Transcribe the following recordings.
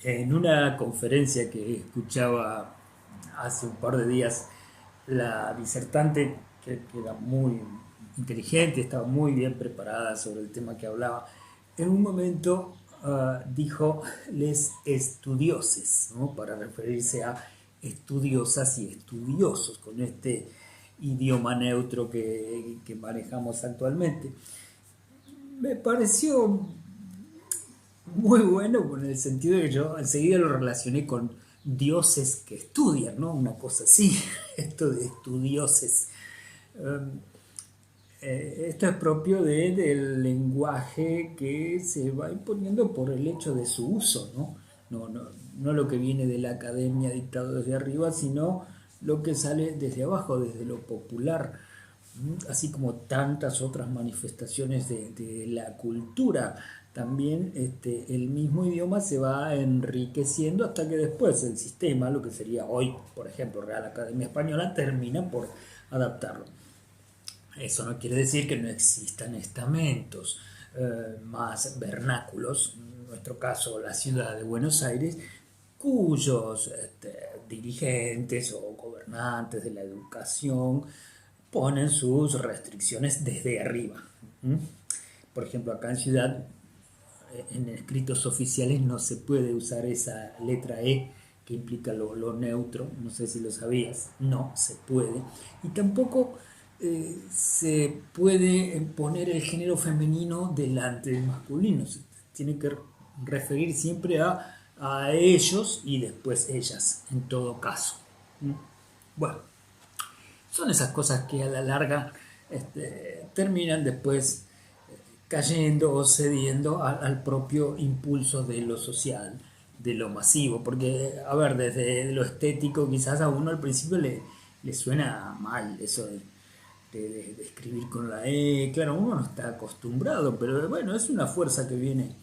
En una conferencia que escuchaba hace un par de días, la disertante, que era muy inteligente, estaba muy bien preparada sobre el tema que hablaba, en un momento dijo les estudioses, ¿no? Para referirse a estudiosas y estudiosos, con este idioma neutro que manejamos actualmente. Me pareció muy bueno, en el sentido de que yo enseguida lo relacioné con dioses que estudian, ¿no? Una cosa así, esto de estudioses. Um, Esto es propio del lenguaje que se va imponiendo por el hecho de su uso, ¿no? No lo que viene de la academia dictado desde arriba, sino lo que sale desde abajo, desde lo popular, así como tantas otras manifestaciones de la cultura. También el mismo idioma se va enriqueciendo hasta que después el sistema, lo que sería hoy, por ejemplo, Real Academia Española, termina por adaptarlo. Eso no quiere decir que no existan estamentos más vernáculos, en nuestro caso la ciudad de Buenos Aires, cuyos dirigentes o gobernantes de la educación ponen sus restricciones desde arriba. ¿Mm? Por ejemplo, acá en Ciudad, en escritos oficiales no se puede usar esa letra E que implica lo neutro, no sé si lo sabías, no se puede. Y tampoco se puede poner el género femenino delante del masculino, se tiene que referir siempre a ellos y después ellas, en todo caso. ¿Mm? Bueno, son esas cosas que a la larga terminan después cayendo o cediendo al propio impulso de lo social, de lo masivo, porque, a ver, desde lo estético quizás a uno al principio le suena mal eso de escribir con la E, claro, uno no está acostumbrado, pero bueno, es una fuerza que viene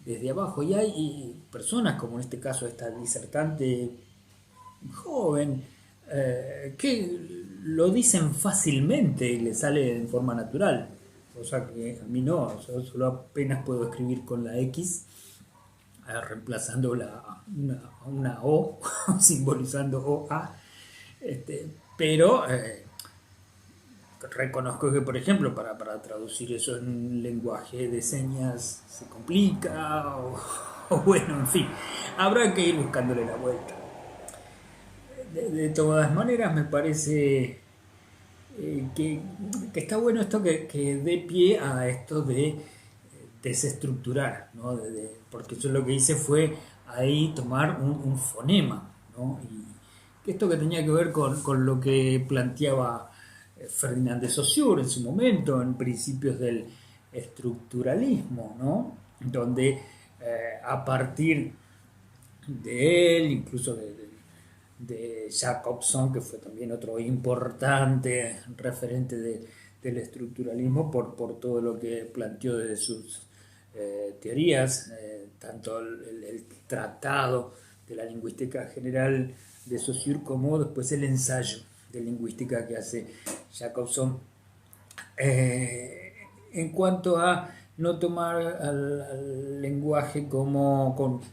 desde abajo y hay personas como en este caso esta disertante joven, que lo dicen fácilmente y le sale en forma natural, cosa que a mí no, yo solo apenas puedo escribir con la X, reemplazando una O, simbolizando OA, pero reconozco que, por ejemplo, para traducir eso en un lenguaje de señas se complica, o bueno, en fin, habrá que ir buscándole la vuelta. De todas maneras, me parece que está bueno esto que dé pie a esto de desestructurar, ¿no? Porque yo lo que hice fue ahí tomar un fonema, ¿no? Y que esto que tenía que ver con lo que planteaba Ferdinand de Saussure en su momento, en principios del estructuralismo, ¿no? Donde a partir de él, incluso de Jacobson, que fue también otro importante referente del estructuralismo por todo lo que planteó desde sus teorías, tanto el tratado de la lingüística general de Saussure como después el ensayo de lingüística que hace Jacobson, en cuanto a no tomar al lenguaje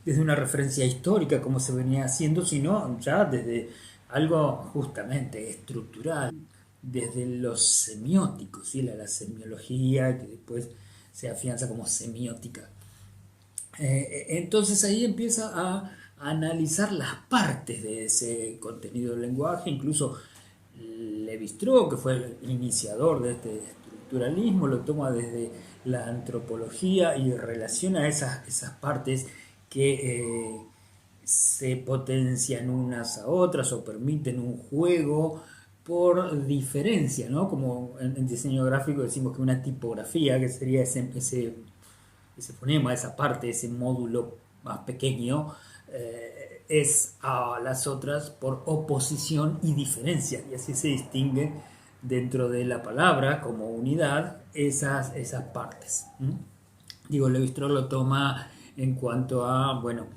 desde una referencia histórica como se venía haciendo, sino ya desde algo justamente estructural, desde los semióticos, ¿sí? La semiología que después se afianza como semiótica. Entonces ahí empieza a analizar las partes de ese contenido del lenguaje, incluso Levi-Strauss, que fue el iniciador de este estructuralismo, lo toma desde la antropología y relaciona esas partes que se potencian unas a otras o permiten un juego por diferencia, ¿no? Como en diseño gráfico decimos que una tipografía, que sería ese fonema, esa parte, ese módulo más pequeño, es a las otras por oposición y diferencia, y así se distingue dentro de la palabra como unidad esas partes. ¿Mm? Digo, Levi-Strauss lo toma en cuanto a, bueno,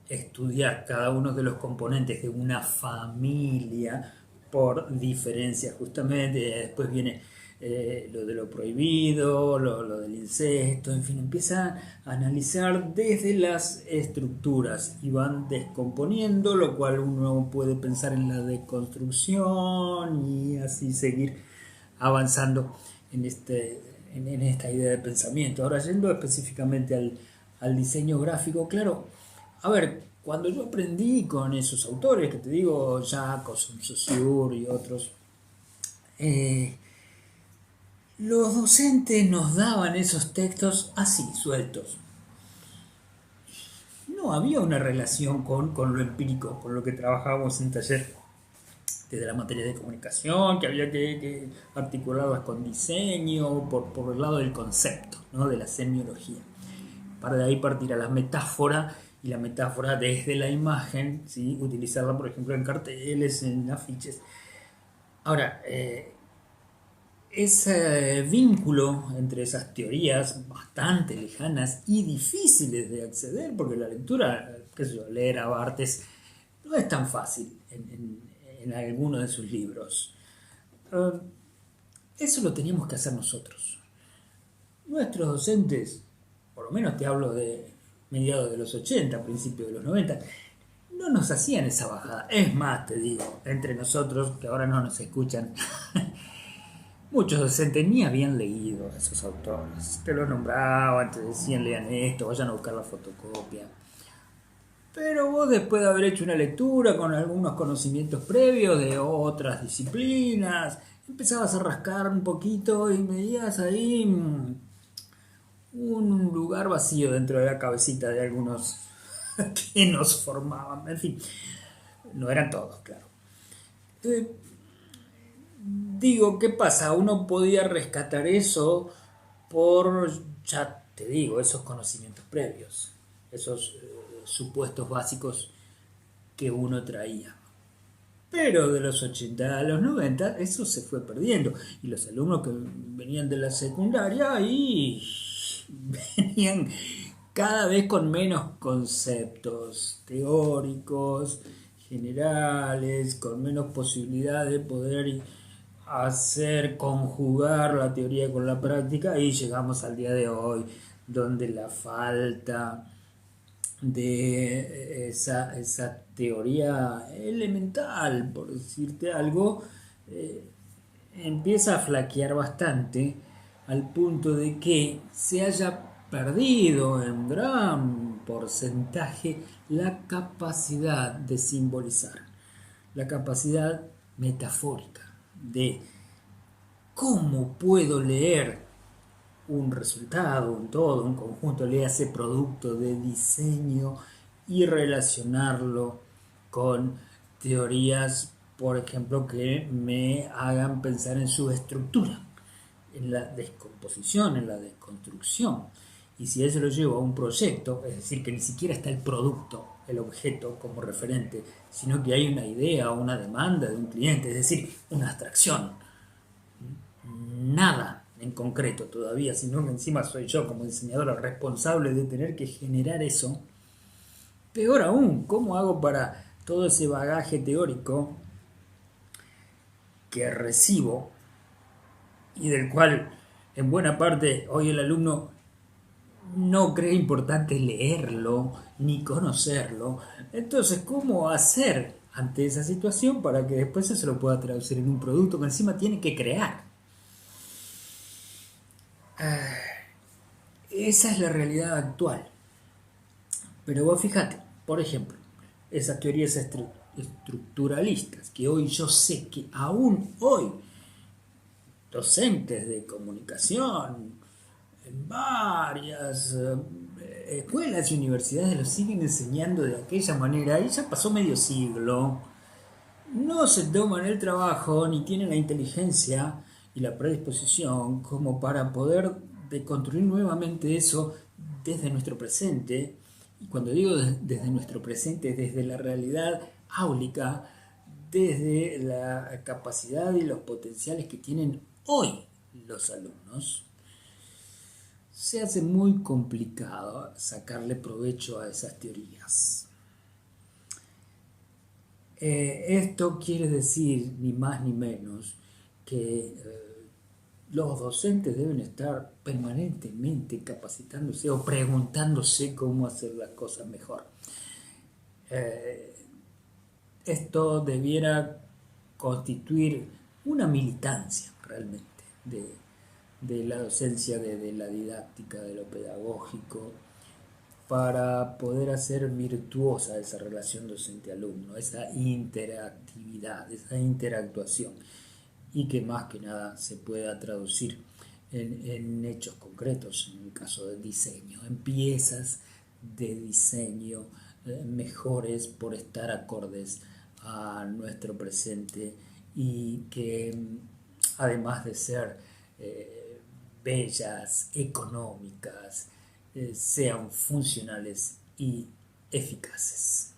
estudiar cada uno de los componentes de una familia por diferencia, justamente. Después viene lo de lo prohibido, lo del incesto, en fin, empieza a analizar desde las estructuras y van descomponiendo, lo cual uno puede pensar en la deconstrucción y así seguir avanzando en esta idea de pensamiento. Ahora, yendo específicamente al diseño gráfico, claro, a ver, cuando yo aprendí con esos autores, que te digo, Jacobson, Saussure y otros, eh, los docentes nos daban esos textos así, sueltos. No había una relación con lo empírico, con lo que trabajábamos en taller, desde la materia de comunicación, que había que articularlas con diseño, por el lado del concepto, ¿no? De la semiología. Para de ahí partir a la metáfora, y la metáfora desde la imagen, ¿sí? Utilizarla, por ejemplo, en carteles, en afiches. Ahora, ese vínculo entre esas teorías bastante lejanas y difíciles de acceder, porque la lectura, qué sé yo, leer a Barthes no es tan fácil en alguno de sus libros. Uh, Eso lo teníamos que hacer nosotros. Nuestros docentes, por lo menos te hablo de mediados de los 80, principios de los 90, no nos hacían esa bajada. Es más, te digo, entre nosotros, que ahora no nos escuchan, muchos docentes ni habían leído a esos autores. Te lo nombraban, te decían lean esto, vayan a buscar la fotocopia. Pero vos, después de haber hecho una lectura con algunos conocimientos previos de otras disciplinas, empezabas a rascar un poquito y veías ahí un lugar vacío dentro de la cabecita de algunos que nos formaban. En fin, no eran todos, claro. Eh, Digo, ¿qué pasa? Uno podía rescatar eso por, ya te digo, esos conocimientos previos, esos supuestos básicos que uno traía. Pero de los 80 a los 90 eso se fue perdiendo. Y los alumnos que venían de la secundaria y venían cada vez con menos conceptos teóricos, generales, con menos posibilidad de poder hacer conjugar la teoría con la práctica, y llegamos al día de hoy donde la falta de esa teoría elemental, por decirte algo, eh, empieza a flaquear bastante, al punto de que se haya perdido en gran porcentaje la capacidad de simbolizar, la capacidad metafórica de cómo puedo leer un resultado, un todo, un conjunto, le hace producto de diseño y relacionarlo con teorías, por ejemplo, que me hagan pensar en su estructura, en la descomposición, en la desconstrucción. Y si eso lo llevo a un proyecto, es decir, que ni siquiera está el producto, el objeto como referente, sino que hay una idea o una demanda de un cliente, es decir, una abstracción, nada en concreto todavía, sino que encima soy yo como diseñador responsable de tener que generar eso. Peor aún, ¿cómo hago para todo ese bagaje teórico que recibo y del cual en buena parte hoy el alumno no cree importante leerlo ni conocerlo? Entonces, ¿cómo hacer ante esa situación para que después se lo pueda traducir en un producto que encima tiene que crear? Esa es la realidad actual. Pero vos fíjate, por ejemplo, esas teorías estructuralistas, que hoy yo sé que aún hoy docentes de comunicación en varias escuelas y universidades lo siguen enseñando de aquella manera, y ya pasó medio siglo, no se toman el trabajo ni tienen la inteligencia y la predisposición como para poder deconstruir nuevamente eso desde nuestro presente. Y cuando digo desde nuestro presente, desde la realidad áulica, desde la capacidad y los potenciales que tienen hoy los alumnos, se hace muy complicado sacarle provecho a esas teorías. Esto quiere decir ni más ni menos que los docentes deben estar permanentemente capacitándose o preguntándose cómo hacer las cosas mejor. Eh, Esto debiera constituir una militancia realmente de, de la docencia, de la didáctica, de lo pedagógico, para poder hacer virtuosa esa relación docente-alumno, esa interactividad, esa interactuación, y que más que nada se pueda traducir en hechos concretos, en el caso del diseño, en piezas de diseño mejores por estar acordes a nuestro presente y que además de ser bellas, económicas, sean funcionales y eficaces.